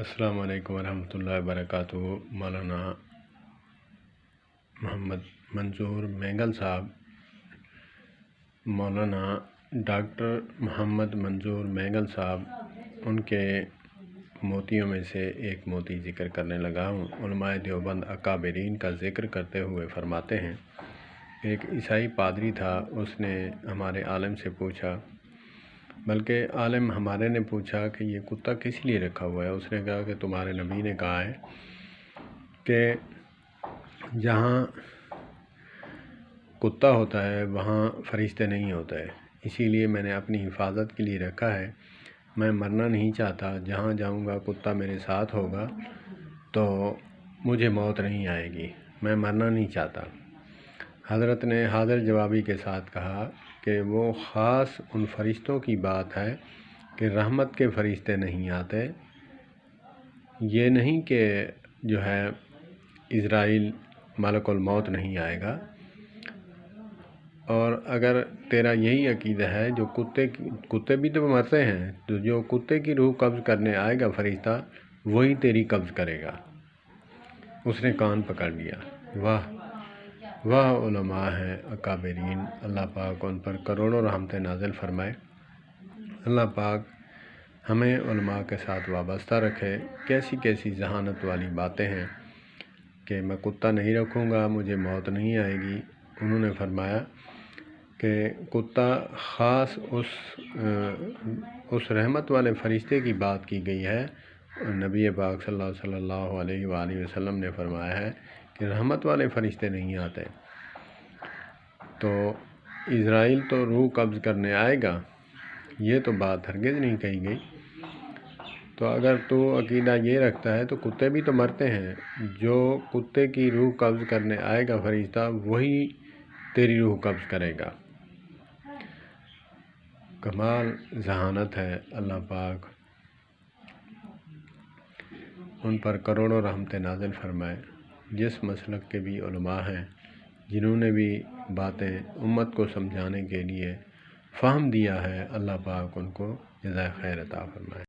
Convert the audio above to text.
السلام علیکم ورحمۃ اللہ وبرکاتہ۔ مولانا محمد منظور مینگل صاحب، مولانا ڈاکٹر محمد منظور مینگل صاحب، ان کے موتیوں میں سے ایک موتی ذکر کرنے لگا ہوں۔ علماء دیوبند اکابرین کا ذکر کرتے ہوئے فرماتے ہیں، ایک عیسائی پادری تھا، اس نے ہمارے عالم سے پوچھا، بلکہ عالم ہمارے نے پوچھا کہ یہ کتا کس لیے رکھا ہوا ہے؟ اس نے کہا کہ تمہارے نبی نے کہا ہے کہ جہاں کتا ہوتا ہے وہاں فرشتے نہیں ہوتے، اسی لیے میں نے اپنی حفاظت کے لیے رکھا ہے۔ میں مرنا نہیں چاہتا، جہاں جاؤں گا کتا میرے ساتھ ہوگا تو مجھے موت نہیں آئے گی، میں مرنا نہیں چاہتا۔ حضرت نے حاضر جوابی کے ساتھ کہا کہ وہ خاص ان فرشتوں کی بات ہے کہ رحمت کے فرشتے نہیں آتے، یہ نہیں کہ جو ہے اسرائیل ملک الموت نہیں آئے گا۔ اور اگر تیرا یہی عقیدہ ہے، جو کتے بھی تو مرتے ہیں، تو جو کتے کی روح قبض کرنے آئے گا فرشتہ، وہی تیری قبض کرے گا۔ اس نے کان پکڑ لیا۔ واہ واہ علماء ہیں اکابرین، اللہ پاک ان پر کروڑوں رحمتیں نازل فرمائے۔ اللہ پاک ہمیں علماء کے ساتھ وابستہ رکھے۔ کیسی کیسی ذہانت والی باتیں ہیں کہ میں کتا نہیں رکھوں گا، مجھے موت نہیں آئے گی۔ انہوں نے فرمایا کہ کتا خاص اس رحمت والے فرشتے کی بات کی گئی ہے۔ نبی پاک صلی اللہ علیہ وآلہ وسلم نے فرمایا ہے کہ رحمت والے فرشتے نہیں آتے، تو اسرائیل تو روح قبض کرنے آئے گا، یہ تو بات ہرگز نہیں کہی گئی۔ تو اگر تو عقیدہ یہ رکھتا ہے تو کتے بھی تو مرتے ہیں، جو کتے کی روح قبض کرنے آئے گا فرشتہ، وہی تیری روح قبض کرے گا۔ کمال ذہانت ہے، اللہ پاک ان پر کروڑوں رحمتیں نازل فرمائے۔ جس مسلک کے بھی علماء ہیں، جنہوں نے بھی باتیں امت کو سمجھانے کے لیے فہم دیا ہے، اللہ پاک ان کو جزائے خیر عطا فرمائے۔